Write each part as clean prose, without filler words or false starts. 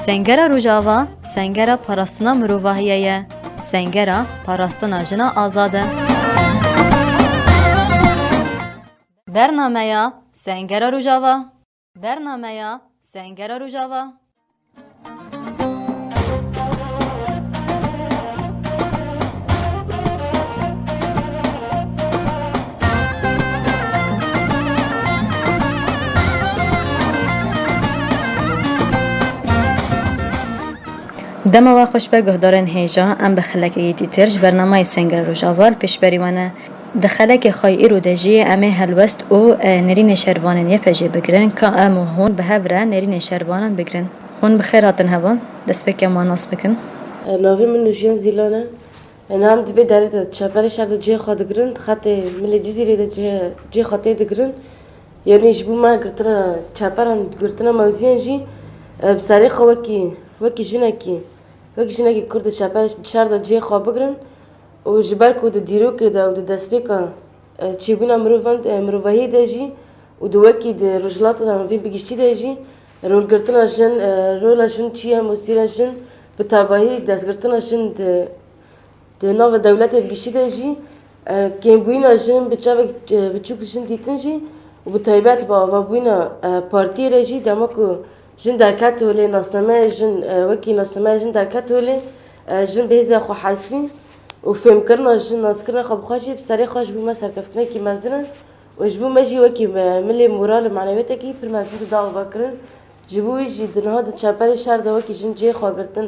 Sengera Rojava, sengera parastina mirovahiye ye. Sengera parastina jina azad e. Bernameya Sengera Rojava. Bernameya Sengera Rojava. دما و خوش به گهدارن هیجا ام به خلک دیترج برنامه سنگر روجاوال پیش بریوانه دخلک خای رو دجی امه هلوست او نرین شروانن یه پجی بگرن که امو هون به هفره نرین شروانن بگرن هون بخیراتن هوان دست بکم و ناس بکن ناوی من نوشیان زیلانه نام دبی داره چپر شرد جه خود گرن خط ملی جزیره ده جه خاطه دگرن یعنی جبو ما گرتنا چپران گرتنا موزیان جی بسری خو وکی جنکی کرد چپر شرد جه خو بگرن و جبر کود دیرو که ده و ده دسپیکا چی بنا مروفهی ده جی و دو وکی ده رجلات ده مفی بگیشتی ده جی رول گرتنا جن رول جن چیه موسیقی جن به تواهی دست گرتنا جن ده ناو دولت بگیشتی ده جی که بوینا جن بچوک جن دیتن جی و به تایبت با و بوینا پارتی ره جی دما که جن درکت هولی ناسنامه جن وکی ناسنامه جن درکت هولی جن بهزه خو حسی و فهم کرنا جن ناس کرنا خب خوشی بسری خوش بوما سرکفتنه کی مزنه و جبو مجی وکی ملی مورال معنویت کی پر مزن داغ بکرن جبوی جی دنها د چپر شهر د وکی جن جه خواگرتن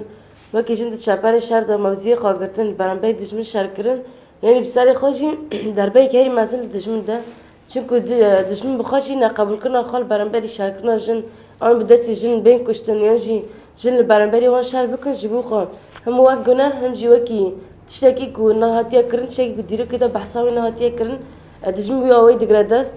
وکی جن د چپر شهر د موزی خواگرتن برانبای دشمن شهر کرن یعنی بسری خوشی دربای کهری مزن دشمن ده چونکو دشمن بخوشی نقبول کرنا خال برانبای شهر کرنا جن آن بدستی جن بین کشتن یعنی جن برانبای وان شهر بکن جبو خان هم وقت گناه هم جی وکی تشتكي كو نهاتيا كرن تشتكي كو ديرو كده بحثاوي نهاتيا كرن دجم بيو اوي دگردست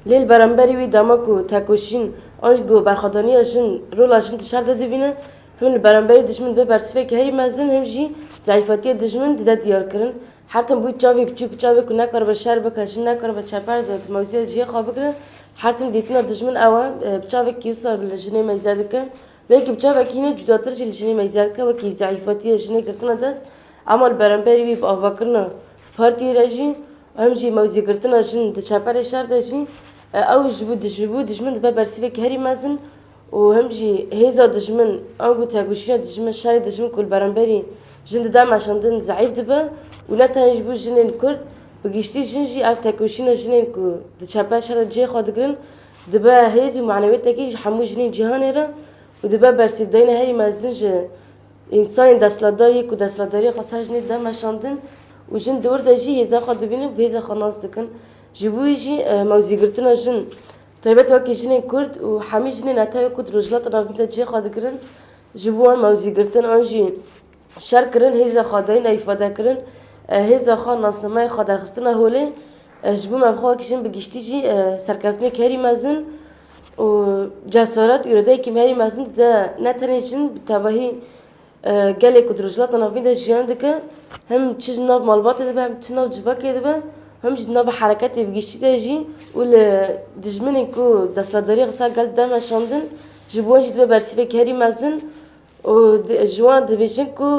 ليل برانبري وي داماكو تاكوشين انج گو برخداني اجن رول اجن تشار ده بينه هم البرانبري دجمن به برسفه که هری مزن هم جي ضعيفاتيا دجمن ده ديار كرن حتى بو چاوي بچوك چاوي كو نكر بشار بكاشن نكر بچپر ده موزي جي خواب كرن حتى ديتنا دجمن اوا بچاوي كيوسا بالجني ميزادك belki بچاوي كينه جداتر جي الجني ميزادك وكي ضعيفاتيا جني كرتنا دست اما البرانبری وی با آواکرنا پارتی رجی هم جی موزی کردن جن دچپر شهر دجی او جبو دشمن به برسیفه که هری مزن و هم جی هزا دشمن آنگو تاگوشینا دشمن شهر دشمن کل برانبری جن دام عشاندن ضعیف دبه و نتایج بو جنین کرد بگیشتی جن جی اف تاگوشینا جنین کو دچپر شهر جی خودگرن دبه هزی معنویت تاگی حمو جنین جهانی را و دبه برسیف داین هری مزن جه انسان دستلاداری کو دستلاداری خاصش نید دم شاندن و جن دور دجی هزا خود ببینه و هزا خناس دکن جبوی جی موزی گرتنا جن طیبت وکی جن کرد و حمی جن نتای کود رجلات نافیت جی خود کرن جبوان موزی گرتن آنجی شر کرن هزا خدای نیفاده کرن هزا خان ناسنامه خدا خستنا هوله جبو مبخوا کشن بگشتی جی سرکفتنه کهری مزن و جسارت اراده که مهری مزن ده نتنه جن بتواهی گله کدرجلات نافین ده جیان دکه هم چیز ناف مالبات ده هم چیز ناف جواکی ده هم چیز ناف حرکت بگیشتی ده جی ول دجمنی کو دستلاداری قصا گل دم شاندن جبوان جد به برسیفه کهری مزن و جوان ده بیشن کو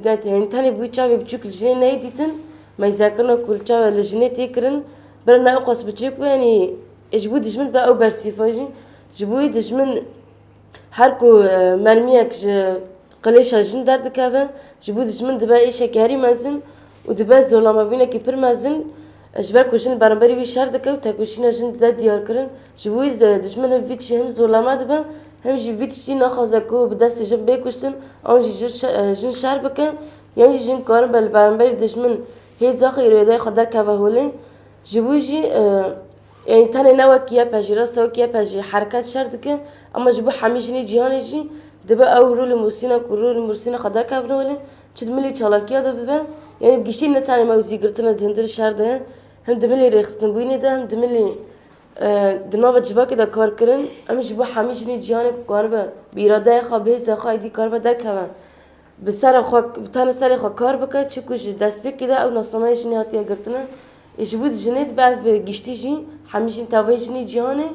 ده انتانی بوی چاوی بچوک لجنه نیدیتن میزاکرنا کل چاوی لجنه تیکرن برنا اقاس بچوک یعنی جبو دجمن به او برسیفه جی جبوی دجمن هر کو مرمیک قلیش جن درد کهون جبود جمن دبا ایش کاری مزن و دبا زولما بینه کی پر مزن جبر کوشن برانبری وی شر دکه و تکوشین جن داد دیار کرن جبوی دجمن ویچ هم زولما دبا هم جی ویچ چی نخوازه کو به دست جن بیکوشتن آن جن شر بکن یعنی جن کارن بل برانبری دجمن هیچ آخه ایرادای خدر که هولی جبوی جی یعنی تنه نوا کیا پجیرا سو کیا پجی حرکت شر دکه اما جبو همیشنی جهانی جی دبا او رول موسینا کرول موسینا خدا کافر ولی چه دملی چالاکیا دبا یعنی بگیشتی نتانی موزی گرتنا دهندر شهر ده هم دملی رخصتن بوینه ده هم دملی دناو جواکی ده کار کرن اما جبو همیشنی جهانی کار با بیراده خوابه زخای دی کار با در کمان بسر خو بتان سر خو کار بکه چه کوش دست بکیده او ناسمایش نهاتیه گرتنا جبو جنید بعد گیشتی جی همیشه تاوی جنی جهانه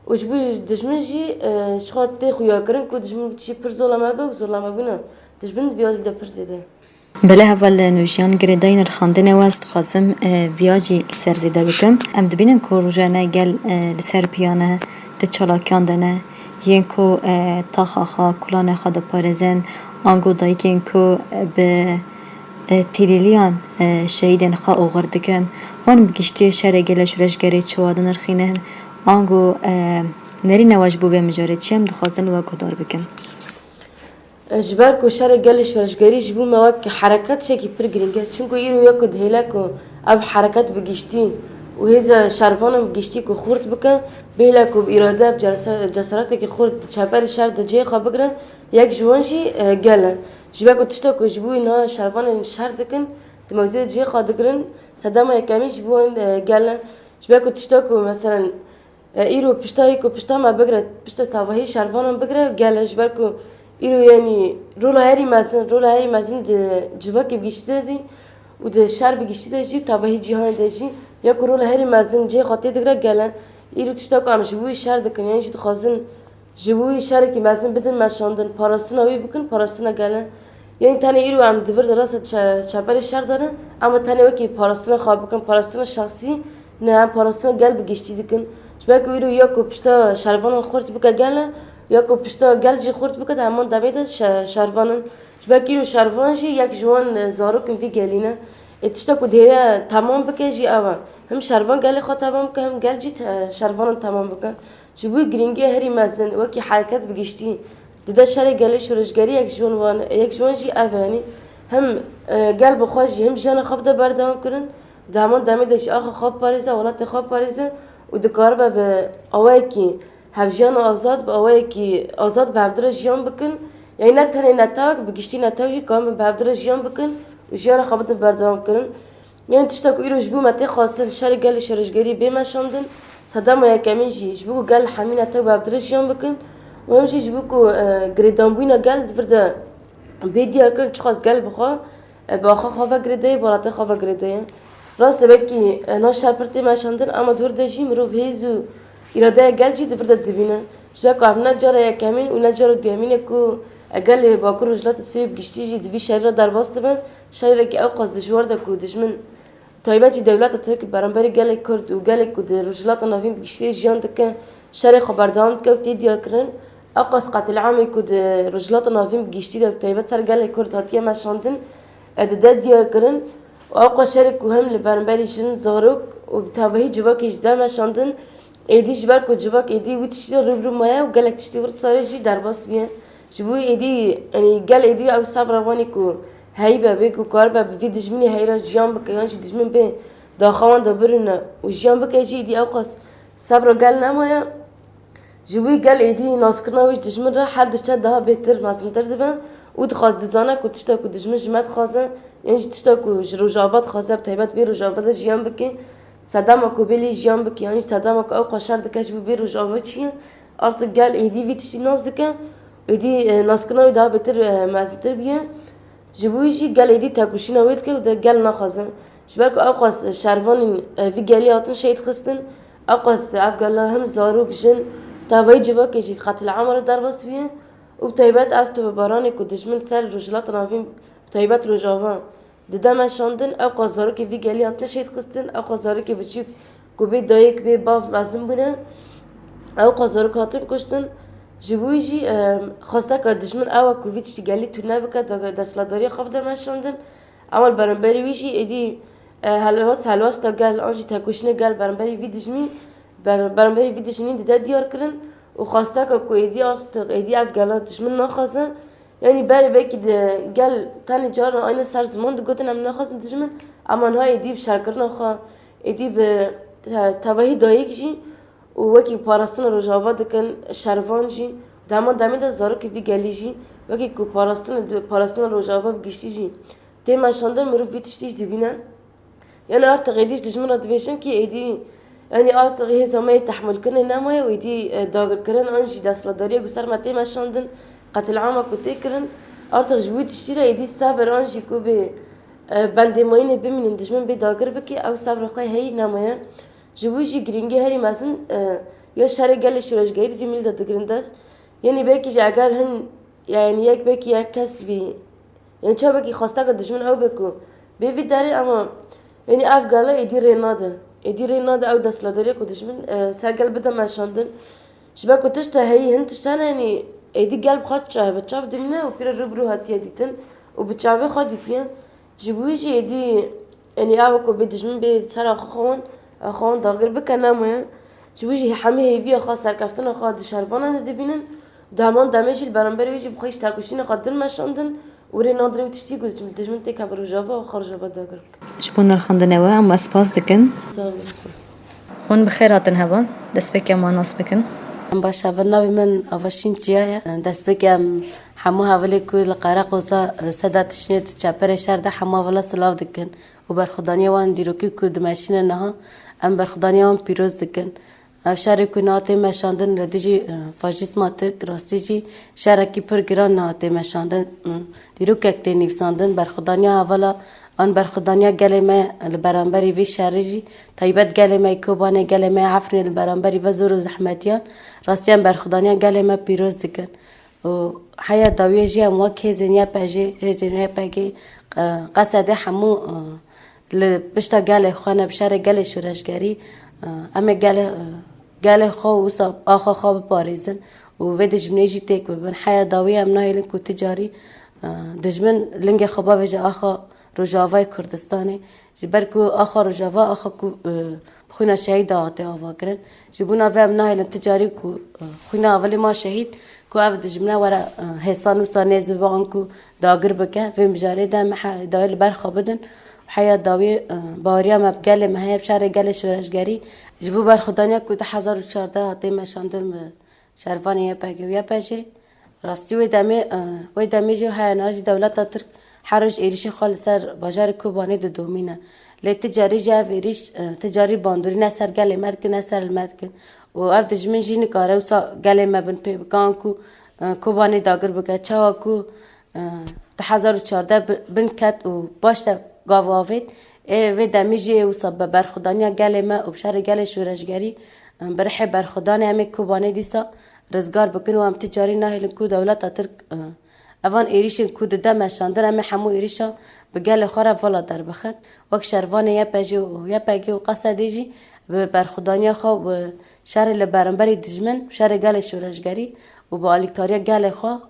و جبو دشمن جی شخات تی خویا کرن کو دشمن چی پر ظلمه به و ظلمه بونه دشمن ویال ده پر زده بله اول نوشیان گریداین رخاندن وست خواستم ویاجی لسر زیده بکم ام دبینن که روژانه گل لسر پیانه ده چالاکیان دنه ین که تاخاخا کلانه خدا پارزن آنگو دایی که به تیلیلیان شهیدن خواه اوغر دکن وان بگشتی شهر گلش رشگری چوادن رخینه آنگو نری نواج بوه مجاره چیم دخواستن و کدار بکن جبر کو شر گلش ورشگری جبو مواد که حرکت شکی پر گرینگه چونکو ایرو یکو دهیله کو او حرکت بگشتی و هیزا شرفانم بگشتی کو خورد بکن بهله کو ایراده جسارت که خورد چپر شر ده جه خواه بگره یک جوانشی گله جبر کو تشتا کو جبو اینها شرفان شر دکن دموزید جه خواه دگرن صدام یکمی جبو گله جبر کو تشتا کو مثلا ایرو پشتایی کو پشتا ما بگره پشتا تاوهی شرفانم بگره گله جبر کو ایرو یعنی رولا هری مزن ده جواب بگیشته دی و ده شهر بگیشته دی تا وحی جهان دیجی یا که رولا هری مزن جه خاطر دکره گلن ایرو تشتا کنم جوی شهر دکن یعنی جد خازن جوی شهر کی مزن بدن مشاندن پاراسنا وی بکن پاراسنا گلن یعنی تنه ایرو هم دور درست چپر شهر دارن اما تنه وکی پاراسنا خواب بکن پاراسنا شخصی نه هم پاراسنا گل بگیشتی دکن شبکه ایرو یا که پشتا شرفان خورد بکن گلن یا که پشتا گل جی خورد بکد همان دمیده شروانن شبکی رو شروان جی یک جوان زارو کن وی گلینه اتشتا که دیره تمام بکه جی اول هم شروان گل خواه تمام بکه هم گل جی شروان تمام بکه جبوی گرینگی هری مزن وکی حرکت بگشتی دیده شر گلی شورشگری یک جوان جی اول هم گل بخواه جی هم جان خواب ده بردام کرن ده همان دمیده جی آخه خواب پاریزه ولات خواب پاریزه و دکار به آوه کی هفجان آزاد با آوایی که آزاد به هفدر جیان بکن یعنی نه تنه نتاوک بگشتی نتاوی کام به هفدر جیان بکن و جیان خوابت بردام کنن یعنی تشتا که ایرو جبو متی خواستن شر گل شرشگری بیمشاندن صدام و یکمی جی جبو گل حمی نتاو به هفدر جیان بکن و همچی جبو که گریدانبوینا گل فرده بیدیار کن چخواست گل بخواه با آخا خواه گریده بالاته خواه گریده راست بکی نا شرپرتی مشاندن اما دور دجی مرو هیزو ایراده گل جی دفرد دبینه شو که افنا جاره یکمین و نجاره دیمینه کو اگل باکر رجلات سیب گشتی جی دوی شهر را در باست بند شهر که او قصد دشوار ده کو دشمن تایبتی دولت ترک برانبری گل کرد و گل کو ده رجلات نافین گشتی جیان دکه شهر خبردان که و تیدیار کرن او قصد قتل عامی کو ده رجلات نافین گشتی ده تایبت سر گل کرد هاتیه مشاندن ده دیار کرن و او قصد شهر کو هم لبرانبری جن زاروک و تاوهی جواکی جدر مشاندن ایدی جبر کو جواک ایدی وی تشتی رو مایا و گلک تشتی ورد ساری جی درباس بیه جبوی ایدی یعنی گل ایدی او صبر روانی کو هی به کو کار به وی دجمنی هی را جیان بکه یعنی دجمن به داخوان دبرونه و جیان بکه جی ایدی او قص صبر گل نمایا جبوی گل ایدی ناسکرنا وی دجمن را هر دشته daha بهتر ناسنتر دبن و دخواست دزانه کو تشتا کو دجمن جمعت خوازه یعنی تشتا کو روجابات خوازه بتایبت بی روجابات جیان بکه صدام کو بلی جیان بکی یعنی صدام کو او قشر دکش بی روجاوه چیه artık gel edi vitişi nazdike edi naskına daha beter maziter biye jibuişi gel edi takuşina wetke ve gel naxazın şbek او qas şervanın vi geli atın şehit xistin او qas afgalla hem zaruk jin tavay civak eji qatil amr darbas biye و taybat aftu barani ku düşman sel rujlat navim taybat rujava ددم شاندن او قازارو که وی گلی اتن شهید خستن او قازارو که بچیک گوبی دایک به باف مزن بونه او قازارو که هاتن کشتن جبوی جی خواسته که دشمن او کوویت چی گلی تونه بکه دستلاداری خواب دم شاندن اول برانبری ویشی ایدی هلواس تا گل آنجی تکوشنه گل برانبری وی دشمی برانبری وی دشمی دیده دیار کرن و خواسته که ایدی آخت ایدی اف گلا دشمن نخوازن yani belki de gel tane carna aynı sar zaman da goten am naxasın dişmen aman hay edip şarkır naxa edip tavahi dayık ji o vaki parasını rojava diken şervan ji daman da zarı ki vi geli ji vaki ku parasını rojava gişti ji tema şandan mırıf bitişti dibine yani artık ediş dişmen adbeşin ki edi yani artık he zamayı tahmil kırın namaya edi dağır kırın anji dasladariye gusar mate maşandın قتل عامة كنت أكرن أرتق جبوت الشيرة يدي السابر أنجي كوبي بلدي ماين بمن دجمن بداقر بكي أو سابر قاي هي نامية جویی گرینگی هری مثلا یا شهر گل شورش گیری دی میل داد گرنداس یعنی بیکی جا اگر هن یعنی یک بیکی یک کس بی یعنی چه بیکی خواسته که دشمن او بکو بیوی داری اما یعنی اف گله ایدی ریناده او دستلادری که دشمن سرگل بده مشاندن شبه که تشته هی هن تشتن یعنی ایدی گل بخواد چه بچاف دیمنه و پیر روبرو هاتیه دیتن و بچاوی خود دیتیه جبویش ایدی یعنی او که به دشمن به سر خون داغر بکنه ما جبویش همه هیوی خواست سرکفتن خواهد شرفانه دبینن دامان دمشیل برانبر ویجی بخوایش تاکوشین خاطر مشاندن و ری نادری و تشتی گوز دشمن تک هفر جاوا و خارج جاوا داغر جبون نرخاندنەوە ئەم ئەسپاس دکن خۆن بخێر هاتن هەبان دەست پێکیان ماناس بکن باش اول ناوی من آواشین چیه دست بگم همه حوالی که لقرق وزا صدات شنید چپر شهر ده همه ولا سلاف دکن و برخدانی وان دیروکی که دمشین نها ام برخدانی وان پیروز دکن شهر که نهاتی مشاندن لدیجی فاجیسماتر راستی جی شهر کی پر گران نهاتی مشاندن دیروک اکتی نفساندن برخدانی اولا آن برخدانیا گله ما البرانبری وی شهری طیبت گله ما کوبانه گله ما عفن البرانبری و زور و زحمتیان راستیان برخدانیا گله ما پیروز دکن و حیا داویه جی هم وک هزینیا پاگی قصد همو لبشتا گله خانه بشار گله شورشگری اما گله خو وصاب آخا خواب پاریزن و دجمنی جی تک ببن حیا داویه هم نهیلن کو تجاری دجمن لنگ خوابا وجه آخا روجاوای کردستانی جبر کو آخر روجاوا آخر کو خونا شهید آته آوا کرن جبونا و ابنای التجاری کو خونا اولی ما شهید کو اب دجمنا ورا حسان و سانیز بان کو داگر بکه و مجاری ده محل دایل برخا بدن حیا داوی باریا مبگل مهیب شهر گل شورشگری جبو برخدانیا کو 1014 آته مشاندم شرفانی پاگی پاجی راستی و دمی جو هناج دولت ترک حرج ایریش خال سر بازار کوبانی دو دومینه لی تجاری جاو ایریش تجاری باندوری نسر گلی مرد کن نسر المرد کن و اف دجمن جی نکاره و سا گلی مبن پی بکان کو کوبانی داگر بگه چاوا کو 1014 بن کت و باشتا گاواوید و دمی جی و سا برخدانیا گلی ما و بشار گلی شورشگری برحی برخدانی همه کوبانی دیسا رزگار بکن و هم تجاری ناهیلن کو دولت ترک اوان ایریشن کود دم مشاندن همه همو ایریشا بگل خورا والا در بخن وک شروان یا پاگی و قصدی جی برخدانی خواه و شهر لبرنبری دجمن شهر گل شورشگری و با آلیکاریا گل خواه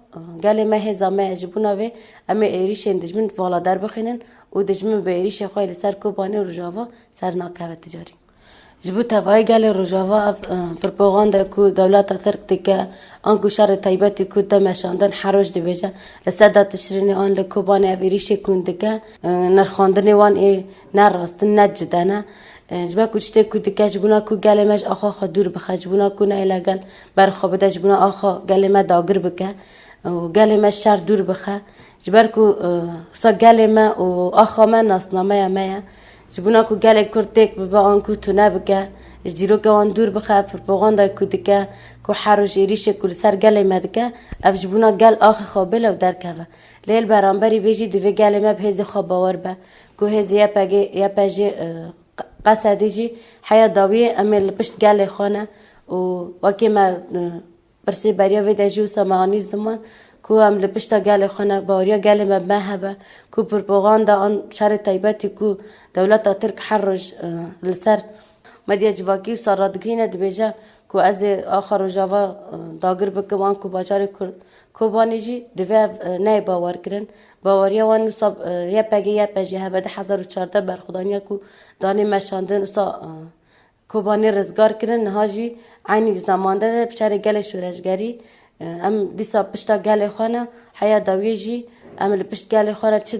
گل مه زامه جبونا و همه ایریشن دجمن والا در بخینن و دجمن به ایریش خواه لسر کوبانی و رجاوا سر ناکوه تجاری جبو تبعی گل روجاوا پروپاگاندا کو دولت ترک دیگه آنکو شهر طیبتی کو دمشاندن حراج دی بیجه لسدا تشرین آن لکوبان اویریش کن دیگه نرخاندن وان ای نراستن نجدانه جبا کوچته کو دیگه جبونا کو گل مج آخا دور بخه جبونا کو نه لگل برخوابده جبونا آخا گل ما داگر بکه و گل ما شهر دور بخه جبر کو سا گل ما و آخا ما ناسنامه ما جبونا کو گل کرتک ببا آن کو تونه بکه جیرو که آن دور بخه پروپاگاندا کو دیگه کو حروش ایریش کل سر گل مدکه اف جبونا گل آخ خوابل و درکه لیل برانبری ویجی دوی گل ما به هزی خواب باور به کو هزی یا پاجی قصدی جی حیا داویه امیل پشت گل خانه و وکی ما برسی بریا ویده جو سامانی زمان کو هم لپشتا گل خانه باریا گل مبهبه کو پروپاگاندا آن شهر طیبتی کو دولت ترک حرج لسر مدیا جواکی سرادگینه دبیجه کو از آخر جوا داگر بکمان کو بازار کوبانی جی دوی نه باور کرن باوریا وان صاب یا پگی هبه 1014 برخدانیا کو دانی مشاندن وسا کوبانی رزگار کرن نهاجی عینی زمانده بشار گل شورشگری ام دیسا پشتا گل خانه حیا داویه جی ام لپشت گل خانه چه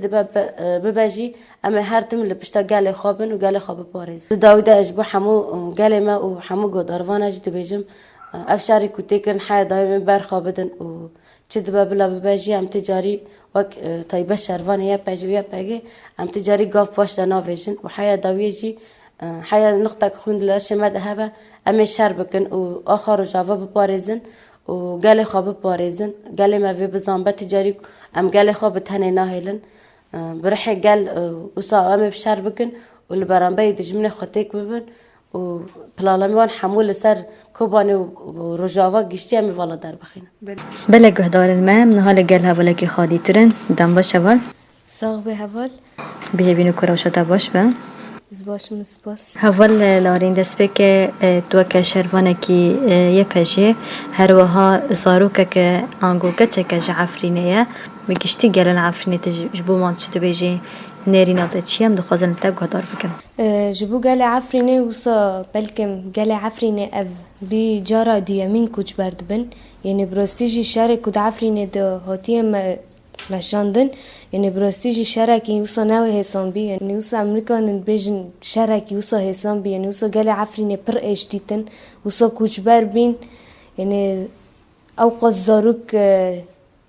ببجی ام هر تم لپشتا گل خوابن و گل خواب پاریز داویده اجبو همو گل ما و همو گوداروان اج دبیجم افشاری کوتی کرن حیا داویه برخوابدن و چه بلا ببجی ام تجاری وک طیبه شروان یا پاگی ام تجاری گاف پاشتا ناویجن و حیا داویه جی حیا نقطه خوند لشمد هبه ام شر بکن و آخر جواب پاریزن و گل خواب پاریزن گل موی بزنبه تجاری ام گل خواب تنه ناهیلن برح گل و سا ام بشر بکن و لبرانبری دجمن خطیک ببن و و پلالامی وان حمول سر کوبانی و رجاوا گشتی همی والا در بخینم. بله گهدارن ما من حال گل هولکی خادی ترن دم باش اول ساغ به هول بینو کراوشتا باش به زباشم سپاس هول لارین دست که تو که شروانه کی یه پشه هر وها زاروکه که آنگو کچه که جعفرینه بگشتی گلن عفرینه تجبو مان چطور بیجی نرین آده چی هم دخوازن تا گهدار بکن جبو قال عفريني وصا بلكم قال عفريني اف بي جارة دي من كوش بردبن يعني بروستيجي شارك ود عفريني ده هاتيه مشاندن يعني بروستيجي شاركي وصا ناوي هسان بي يعني وصا امريكا نبيجن شاركي وصا هسان بي يعني وصا قال عفريني پر اشتيتن وصا كوش بين يعني اوقات زاروك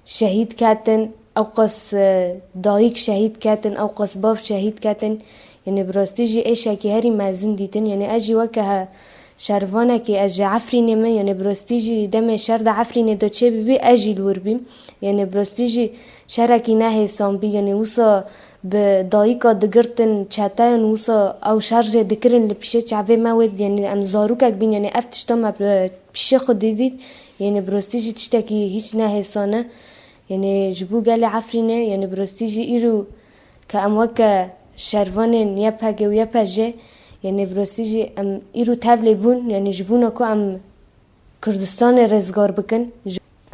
شهيد كاتن اوقاس دايك شهيد كاتن اوقاس باف شهيد كاتن يعني براستيجي ايش كي هري مازن ديتن يعني اجي وكها شرفانه كي اجي عفريني ما يعني براستيجي دم شرد عفريني دو تشي بي اجي الوربي يعني براستيجي شركي ناهي سامبي يعني وصا بدايكا دقرتن چاتاين وصا او شارجه دكرن لبشه چاوه مواد يعني ام زاروكك بين يعني افتش تما بشه خود ديديد يعني براستيجي تشتكي هيچ ناهي سانه يعني جبو قال عفريني يعني براستيجي ايرو كأم وكا شروانن يبهجه ويبهجه يعني براستيجي ام ايرو تابلي بون يعني جبونا كو ام كردستان رزگار بكن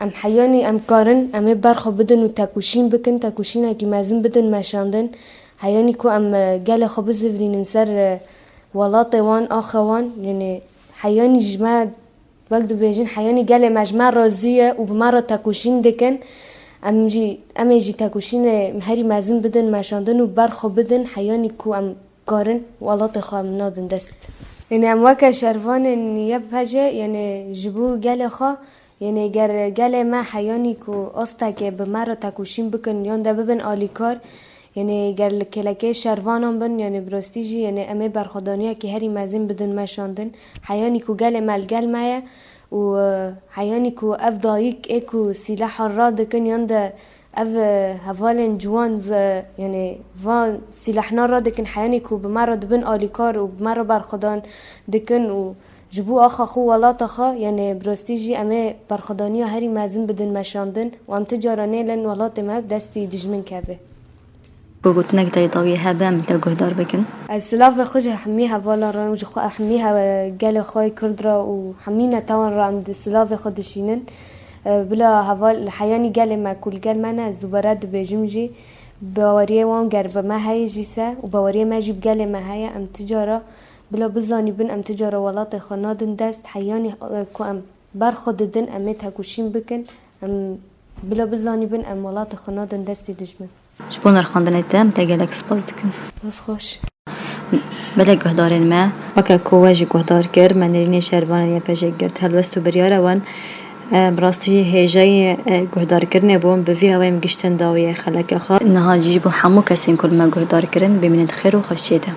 ام حياني ام كارن ام برخو بدن و تاكوشين بكن تاكوشين اكي مازن بدن ماشاندن حياني كو ام قال خبز برين سر ولاطي وان اخوان يعني حياني جماعة وقت بيجين حياني قال مجمع رازية وبمرة تاكوشين دكن ام جي تاكوشين مهري مازن بدن ماشاندن و برخو بدن حياني كو ام كارن ولاطي خوا منادن دست يعني ام وكا شروان يبهجه يعني جبو قال خوا يعني قال ما حياني كو أستك بمرة تاكوشين بكن يوندا ببن آليكار يعني قال كلاكي شروانم بن يعني براستيجي يعني امي برخدانيه كي هري مازن بدن ماشاندن حياني كو قال مالقال مايا و حياني كو اف ضايق اكو سلاح الراد كن يوندا اف هفالن جوانز يعني فان سلاحنا راد كن حياني كو بمرة دبن آليكار و بمرة برخدان دكن و جبو آخا خو ولات آخا يعني براستيجي امي برخدانيه هري مازن بدن ماشاندن و ام تجارانه لن ولات ما دستي دجمن كافه بقولتنك تايطاوي هبا مثل جهدار بكن السلاف خجها حميها فالا رامج حميها قال خاي كردرا وحمينا توان رامد السلاف خدشينن بلا هفال حياني قال ما كل قال مانا زبرات بجمجي بوريه وان قرب ما هاي جيسا وبوريه ما جيب قال ما هاي ام تجارة بلا بزاني بن ام تجارة ولات خنادن دست حياني كو ام برخد دن امتها كوشين بكن ام بلا بزاني بن ام ولات خنادن دست دجمن شبون رخاندن تام تاجلك سباز دكن بس خوش بله گهدارن ما وکا کوواجی گهدار کر من رینی شروان یا پجی کرد هلوستو بریاره وان براستی هجای گهدار کرنه بوم به وی هوایم گشتن داویه خلک خا نهاجی بو همو کسین کل ما گهدار کرن بمینت خیر و خوشیده